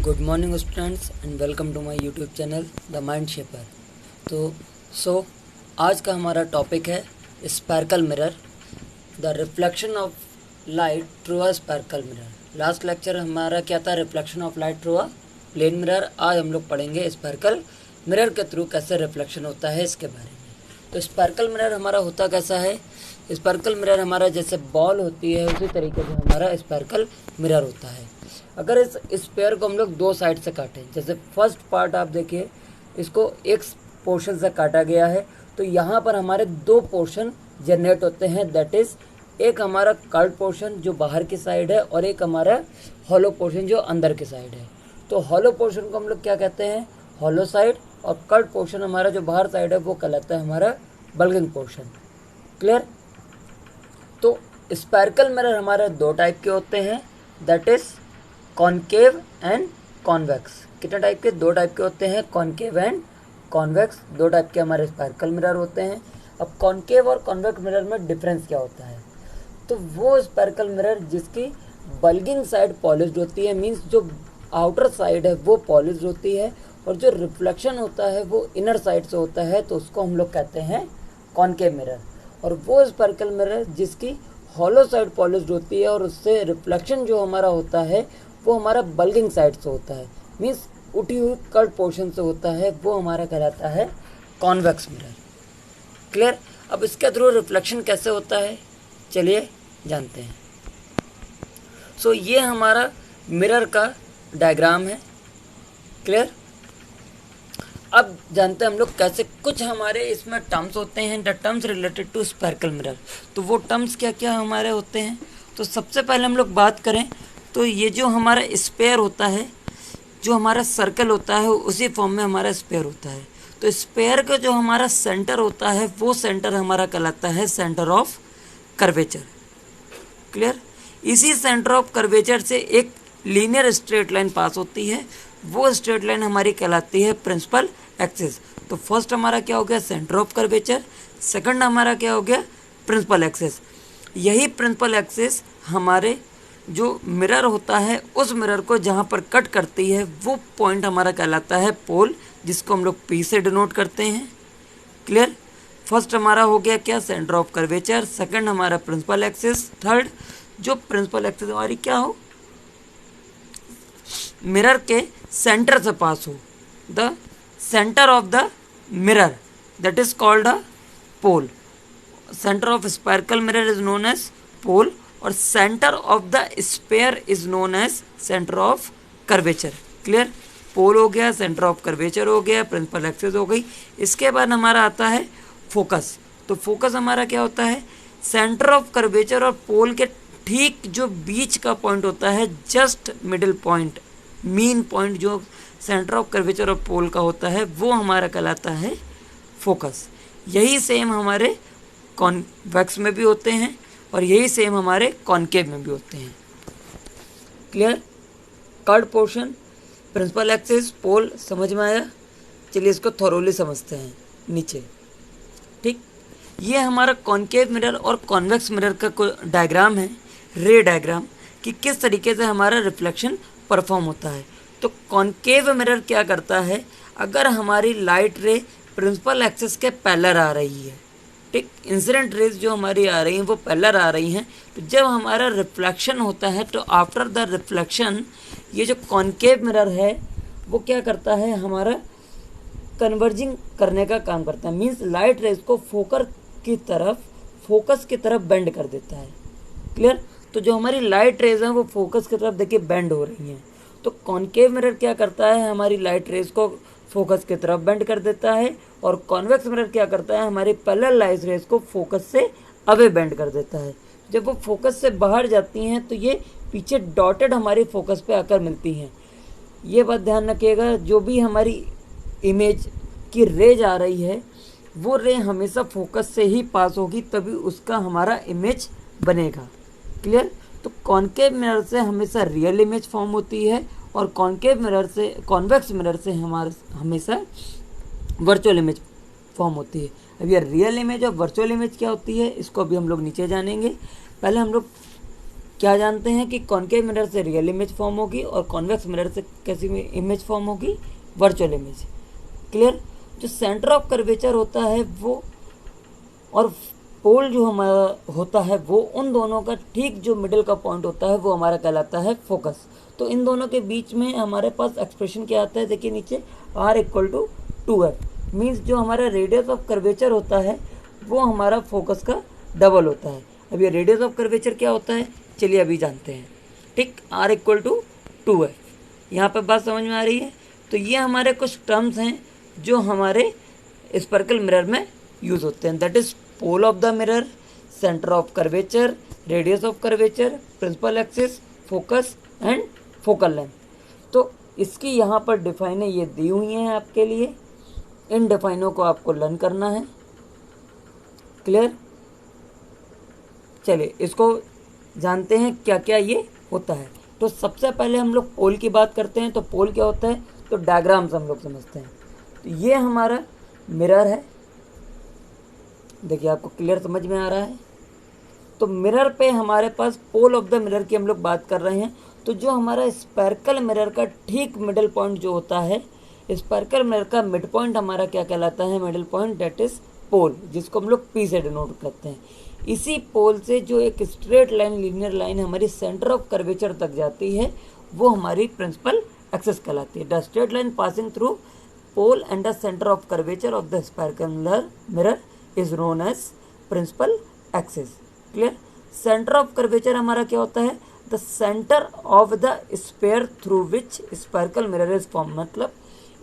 Good morning students and welcome to my YouTube channel the mind shaper. तो आज का हमारा टॉपिक है spherical mirror, the reflection of light through a spherical mirror. Last lecture हमारा क्या था? Reflection of light through a plane mirror. आज हम लोग पढ़ेंगे स्पार्कल मिरर के थ्रू कैसे रिफ्लेक्शन होता है इसके बारे में। तो स्पार्कल मिरर हमारा होता कैसा है? स्पार्कल मिरर हमारा जैसे बॉल होती है उसी तरीके से हमारा स्पार्कल मिरर होता है। अगर इस स्पेयर को हम लोग दो साइड से काटें, जैसे फर्स्ट पार्ट आप देखिए, इसको एक पोर्शन से काटा गया है, तो यहाँ पर हमारे दो पोर्शन जनरेट होते हैं। दैट इज़ एक हमारा कर्व पोर्शन जो बाहर की साइड है और एक हमारा हॉलो पोर्शन जो अंदर की साइड है। तो हॉलो पोर्शन को हम लोग क्या कहते हैं? Hollow side. और कर्व पोर्शन हमारा जो बाहर साइड है वो कहलाता है हमारा बल्गिंग पोर्शन। क्लियर? तो स्पार्कल मिरर हमारे दो टाइप के होते हैं, that is concave and convex. कितने टाइप के? दो टाइप के होते हैं, कॉनकेव एंड कॉन्वेक्स। दो टाइप के हमारे स्पार्कल मिरर होते हैं। अब कॉनकेव और कॉन्वेक्स मिरर में डिफरेंस क्या होता है? तो वो स्पार्कल मिरर जिसकी बल्गिंग साइड पॉलिश्ड होती है, मीन्स जो आउटर साइड है वो पॉलिश्ड होती है, और जो रिफ्लेक्शन होता है वो इनर साइड से होता है, तो उसको हम लोग कहते हैं कॉनकेव मिरर। और वो स्पार्कल मिरर जिसकी हॉलो साइड पॉलिश्ड होती है और उससे रिफ्लेक्शन जो हमारा होता है वो हमारा बल्गिंग साइड से होता है, मीन्स उठी हुई कर्व पोर्शन से होता है, वो हमारा कहलाता है कॉन्वेक्स मिरर। क्लियर? अब इसके थ्रू रिफ्लेक्शन कैसे होता है चलिए जानते हैं। ये हमारा मिरर का डायग्राम है। क्लियर? अब जानते हैं हम लोग कैसे कुछ हमारे इसमें टर्म्स होते हैं, the terms related to spherical mirror. तो वो टर्म्स क्या क्या हमारे होते हैं? तो सबसे पहले हम लोग बात करें तो ये जो हमारा स्पेयर होता है, जो हमारा सर्कल होता है उसी फॉर्म में हमारा स्पेयर होता है। तो स्पेयर का जो हमारा सेंटर होता है वो सेंटर हमारा कहलाता है सेंटर ऑफ कर्वेचर। क्लियर? इसी सेंटर ऑफ कर्वेचर से एक लीनियर स्ट्रेट लाइन पास होती है, वो स्ट्रेट लाइन हमारी कहलाती है प्रिंसिपल एक्सिस। तो फर्स्ट हमारा क्या हो गया? Centre of curvature. सेकंड हमारा क्या हो गया? Principal axis. यही प्रिंसिपल एक्सिस हमारे जो मिरर होता है उस मिरर को जहाँ पर कट करती है वो पॉइंट हमारा कहलाता है पोल, जिसको हम लोग पी से डिनोट करते हैं। क्लियर? फर्स्ट हमारा हो गया क्या? Center of curvature. सेकंड हमारा प्रिंसिपल एक्सिस। थर्ड जो प्रिंसिपल एक्सिस हमारी क्या हो? मिरर के सेंटर से पास हो, the center of the mirror, that is called a pole. Center of spherical mirror is known as pole और center of the sphere is known as center of curvature. Clear? Pole हो गया, centre of curvature हो गया, principal axis हो गई। इसके बाद हमारा आता है फोकस। तो फोकस हमारा क्या होता है? सेंटर ऑफ कर्वेचर और पोल के ठीक जो बीच का पॉइंट होता है, just middle point, mean point जो सेंटर ऑफ कर्वेचर और पोल का होता है वो हमारा कहलाता है फोकस। यही सेम हमारे कॉन्वेक्स में भी होते हैं और यही सेम हमारे कॉनकेव में भी होते हैं। Clear? Curve portion, principal axis, pole समझ में आया? चलिए इसको थोरोली समझते हैं नीचे। ठीक, ये हमारा कॉनकेव मिरर और कॉन्वेक्स मिरर का डायग्राम है, रे डायग्राम, कि किस तरीके से हमारा रिफ्लेक्शन परफॉर्म होता है। तो कॉनकेव मिरर क्या करता है? अगर हमारी लाइट रे प्रिंसिपल एक्सिस के पैरेलल आ रही है, ठीक, इंसिडेंट रेज जो हमारी आ रही हैं वो पैरेलल आ रही हैं, तो जब हमारा रिफ्लेक्शन होता है तो आफ्टर द रिफ्लेक्शन ये जो कॉनकेव मिरर है वो क्या करता है? हमारा कन्वर्जिंग करने का काम करता है, मीन्स लाइट रेज को फोकस की तरफ बेंड कर देता है। क्लियर? तो जो हमारी लाइट रेज हैं वो फोकस की तरफ देखिए बेंड हो रही हैं। तो कॉनकेव मिरर क्या करता है? हमारी लाइट रेज को फोकस की तरफ बेंड कर देता है, और कॉन्वेक्स मिरर क्या करता है? हमारी पैरेलल लाइट रेज को फोकस से अवे बेंड कर देता है। जब वो फोकस से बाहर जाती हैं तो ये पीछे डॉटेड हमारी फोकस पे आकर मिलती हैं। ये बात ध्यान रखिएगा, जो भी हमारी इमेज की रेज आ रही है वो रे हमेशा फोकस से ही पास होगी, तभी उसका हमारा इमेज बनेगा। क्लियर? तो कॉनकेव मिरर से हमेशा रियल इमेज फॉर्म होती है और कॉनकेव मिरर से, कॉन्वेक्स मिरर से हमेशा वर्चुअल इमेज फॉर्म होती है। अब ये रियल इमेज और वर्चुअल इमेज क्या होती है इसको अभी हम लोग नीचे जानेंगे। पहले हम लोग क्या जानते हैं कि कॉनकेव मिरर से रियल इमेज फॉर्म होगी और कॉन्वेक्स मिरर से कैसी इमेज फॉर्म होगी, वर्चुअल इमेज। क्लियर। जो सेंटर ऑफ कर्वेचर होता है वो और पोल जो हमारा होता है वो उन दोनों का ठीक जो मिडिल का पॉइंट होता है वो हमारा कहलाता है फोकस। तो इन दोनों के बीच में हमारे पास एक्सप्रेशन क्या आता है, देखिए नीचे r equal to 2f means जो हमारा रेडियस ऑफ कर्वेचर होता है वो हमारा फोकस का डबल होता है। अब ये रेडियस ऑफ कर्वेचर क्या होता है, चलिए अभी जानते हैं। ठीक, r इक्वल टू 2f, यहाँ पर बात समझ में आ रही है। तो ये हमारे कुछ टर्म्स हैं जो हमारे स्पर्कल मिरर में यूज होते हैं, that is pole of the mirror, centre of curvature, radius of curvature, principal axis, focus and focal length. तो इसकी यहाँ पर डिफाइनें ये दी हुई हैं आपके लिए, इन डिफाइनों को आपको लर्न करना है। क्लियर। चलिए इसको जानते हैं क्या क्या ये होता है। तो सबसे पहले हम लोग पोल की बात करते हैं। तो पोल क्या होता है, तो डायग्राम से हम लोग समझते हैं। तो ये हमारा मिरर है, देखिए आपको क्लियर समझ में आ रहा है। तो मिरर पे हमारे पास पोल ऑफ द मिरर की हम लोग बात कर रहे हैं। तो जो हमारा स्पर्कल मिरर का ठीक मिडिल पॉइंट जो होता है, स्पर्कल मिरर का मिड पॉइंट हमारा क्या कहलाता है, middle point, that is pole, जिसको हम लोग पी से डिनोट करते हैं। इसी पोल से जो एक स्ट्रेट लाइन, लीनियर लाइन हमारी सेंटर ऑफ कर्वेचर तक जाती है वो हमारी प्रिंसिपल एक्सिस कहलाती है। The straight line passing through pole and the center of curvature of the spherical mirror is known as principal axis. Clear. Center of curvature हमारा क्या होता है, the center of the sphere through which spherical mirror is form. मतलब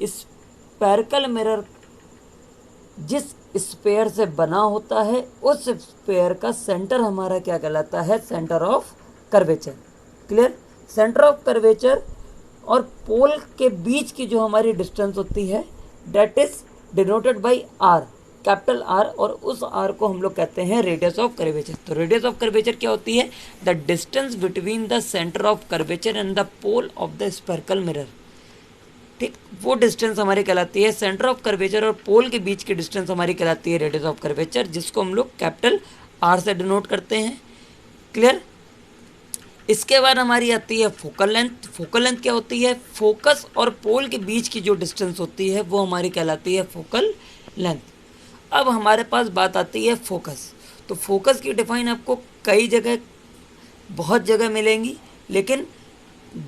spherical mirror जिस sphere से बना होता है उस स्फीयर का सेंटर हमारा क्या कहलाता है, centre of curvature. Clear. Center of curvature और पोल के बीच की जो हमारी डिस्टेंस होती है that is denoted by R, capital R, और उस आर को हम लोग कहते हैं रेडियस ऑफ कर्वेचर। तो रेडियस ऑफ कर्वेचर क्या होती है, the distance between the center of curvature and the pole of the spherical mirror. ठीक, वो डिस्टेंस हमारी कहलाती है, सेंटर ऑफ कर्वेचर और पोल के बीच की डिस्टेंस हमारी कहलाती है रेडियस ऑफ कर्वेचर, जिसको हम लोग कैपिटल आर से डिनोट करते हैं। क्लियर। इसके बाद हमारी आती है फोकल लेंथ। फोकल लेंथ क्या होती है, फोकस और पोल के बीच की जो डिस्टेंस होती है वो हमारी कहलाती है फोकल लेंथ। अब हमारे पास बात आती है फोकस। तो फोकस की डिफाइन आपको कई जगह, बहुत जगह मिलेंगी, लेकिन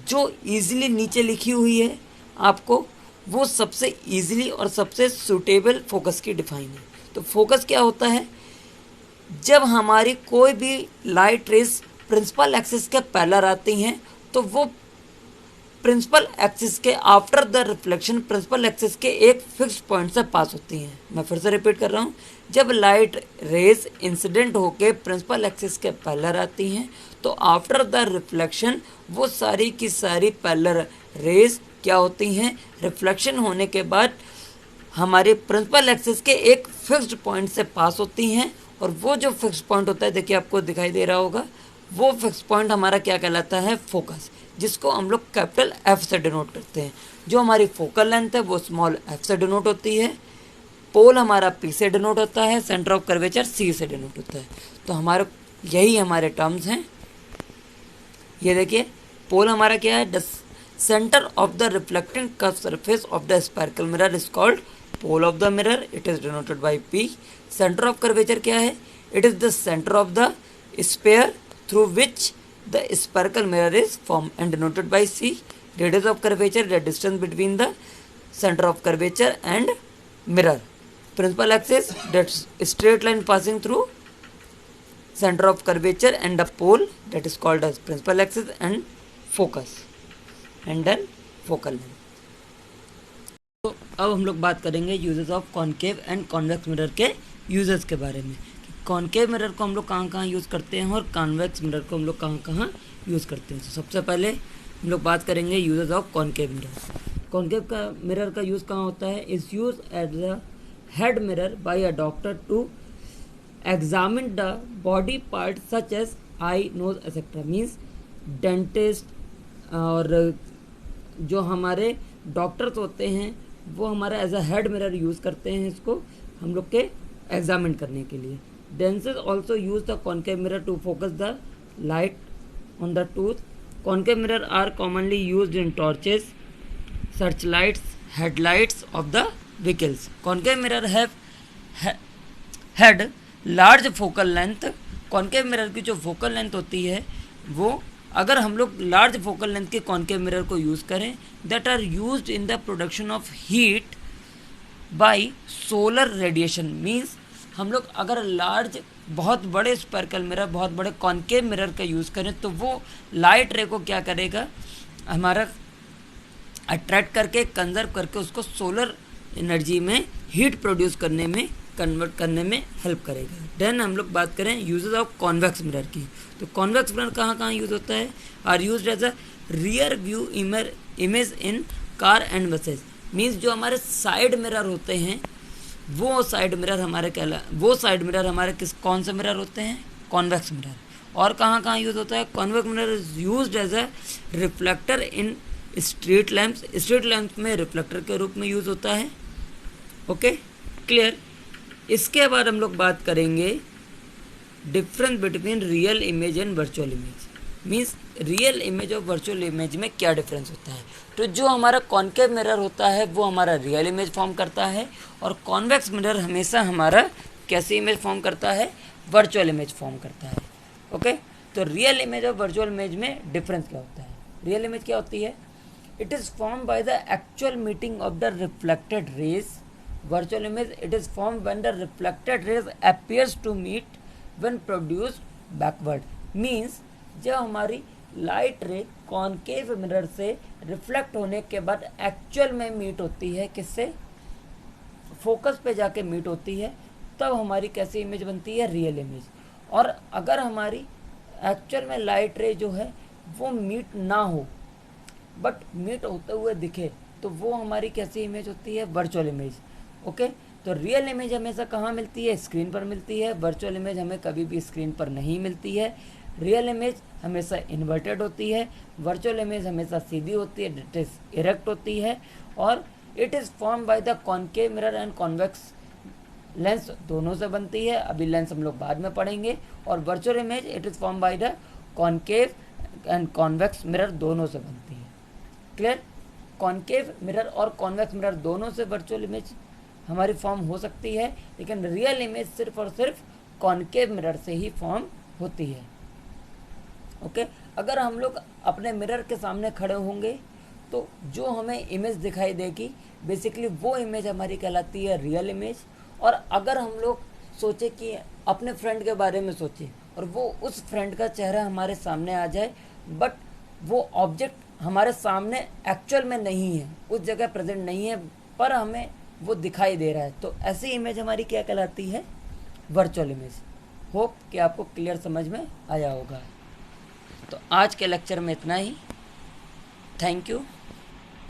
जो ईजिली नीचे लिखी हुई है आपको वो सबसे ईजिली और सबसे सूटेबल फोकस की डिफाइन है। तो फोकस क्या होता है, जब हमारी कोई भी लाइट रेस प्रिंसिपल एक्सिस के पैरेलल आती हैं तो वो प्रिंसिपल एक्सिस के after the reflection principal axis के एक फिक्स पॉइंट से पास होती हैं। मैं फिर से रिपीट कर रहा हूँ, जब लाइट रेज इंसिडेंट होके प्रिंसिपल एक्सिस के पैरेलल आती हैं तो आफ्टर द रिफ्लेक्शन वो सारी की सारी पैरेलल रेज क्या होती हैं, रिफ्लेक्शन होने के बाद हमारे प्रिंसिपल एक्सिस के एक फिक्स्ड पॉइंट से पास होती हैं। और वो जो फिक्स पॉइंट होता है, देखिए आपको दिखाई दे रहा होगा, वो फिक्स पॉइंट हमारा क्या कहलाता है, फोकस, जिसको हम लोग कैपिटल एफ से डिनोट करते हैं। जो हमारी फोकल लेंथ है वो स्मॉल एफ से डिनोट होती है, पोल हमारा पी से डिनोट होता है, सेंटर ऑफ कर्वेचर सी से डिनोट होता है। तो हमारे यही हमारे टर्म्स हैं। ये देखिए, पोल हमारा क्या है, the center of the reflecting curve surface of the spherical mirror is called pole of the mirror, it is denoted by P. Center of curvature क्या है, it is the center of the sphere through which the spherical mirror is formed and denoted by C. Radius of curvature, the distance between the center of curvature and mirror. Principal axis, that's straight line passing through center of curvature and the pole, that is called as principal axis, and focus, and then focal length. तो अब हम लोग बात करेंगे uses of concave and convex mirror के uses के बारे में। कॉनकेव मिरर को हम लोग कहाँ कहाँ यूज़ करते हैं और कॉन्वेक्स मिरर को हम लोग कहाँ कहाँ यूज़ करते हैं। तो सबसे पहले हम लोग बात करेंगे uses of concave mirror. Concave का मिरर का यूज़ कहाँ होता है, is used as a head mirror by a doctor to examine the body part such as eye, nose etcetera. Means dentist और जो हमारे डॉक्टर्स होते हैं वो हमारा as a head mirror use करते हैं इसको हम लोग के एग्जामिन करने के लिए। Dentists also use the concave mirror to focus the light on the tooth. Concave mirror are commonly used in torches, searchlights, headlights of the vehicles. Concave mirror have had large focal length. Concave mirror की जो focal length होती है वो, अगर हम लोग large focal length के concave mirror को यूज़ करें, that are used in the production of heat by solar radiation. Means हम लोग अगर लार्ज बहुत बड़े स्पर्कल मिरर, बहुत बड़े कॉन्केव मिरर का यूज़ करें तो वो लाइट रे को क्या करेगा, हमारा अट्रैक्ट करके कंजर्व करके उसको सोलर एनर्जी में हीट प्रोड्यूस करने में, कन्वर्ट करने में हेल्प करेगा। देन हम लोग बात करें यूजेस ऑफ कॉन्वेक्स मिरर की, तो कॉन्वेक्स मिरर कहाँ कहाँ यूज़ होता है, are used as a rear view image in car and buses. Means जो हमारे साइड मिरर होते हैं वो साइड मिरर हमारे कौन से मिरर होते हैं, कॉन्वेक्स मिरर। और कहाँ कहाँ यूज़ होता है, convex mirror is used as a reflector in street lamps. Street lamps में रिफ्लेक्टर के रूप में यूज़ होता है। Okay, clear. इसके बाद हम लोग बात करेंगे difference between real image and virtual image. Means real image और वर्चुअल इमेज में क्या डिफरेंस होता है। तो जो हमारा कॉन्केव मिरर होता है वो हमारा रियल इमेज फॉर्म करता है, और कॉन्वेक्स मिरर हमेशा हमारा कैसी इमेज फॉर्म करता है, वर्चुअल इमेज फॉर्म करता है। ओके, तो रियल इमेज और वर्चुअल इमेज में डिफरेंस क्या होता है। रियल इमेज क्या होती है, it is form by the actual meeting of the reflected raise. Virtual image, it is formed when the reflected rays appears to meet when produced backward. Means जब हमारी light रे concave mirror से reflect होने के बाद actual में meet होती है, किससे, फोकस पे जाके मीट होती है, तब हमारी कैसी इमेज बनती है, रियल इमेज। और अगर हमारी एक्चुअल में लाइट रे जो है वो मीट ना हो बट मीट होते हुए दिखे तो वो हमारी कैसी इमेज होती है, वर्चुअल इमेज। ओके, तो रियल इमेज हमेशा कहाँ मिलती है, स्क्रीन पर मिलती है। वर्चुअल इमेज हमें कभी भी स्क्रीन पर नहीं मिलती है। रियल इमेज हमेशा इन्वर्टेड होती है, वर्चुअल इमेज हमेशा सीधी होती है, इट इज इरेक्ट होती है। और it is form by the concave mirror and convex lens, दोनों से बनती है। अभी लेंस हम लोग बाद में पढ़ेंगे। और virtual image it is form by the concave and convex mirror, दोनों से बनती है। क्लियर। कॉन्केव मिरर और कॉन्वेक्स मिरर दोनों से वर्चुअल इमेज हमारी फॉर्म हो सकती है, लेकिन रियल इमेज सिर्फ और सिर्फ कॉन्केव मिरर से ही फॉर्म होती है। ओके, अगर हम लोग अपने मिरर के सामने खड़े होंगे तो जो हमें इमेज दिखाई देगी बेसिकली वो इमेज हमारी कहलाती है रियल इमेज। और अगर हम लोग सोचे कि अपने फ्रेंड के बारे में सोचे और वो उस फ्रेंड का चेहरा हमारे सामने आ जाए बट वो ऑब्जेक्ट हमारे सामने एक्चुअल में नहीं है, उस जगह प्रेजेंट नहीं है, पर हमें वो दिखाई दे रहा है, तो ऐसी इमेज हमारी क्या कहलाती है, वर्चुअल इमेज। होप कि आपको क्लियर समझ में आया होगा। तो आज के लेक्चर में इतना ही। Thank you.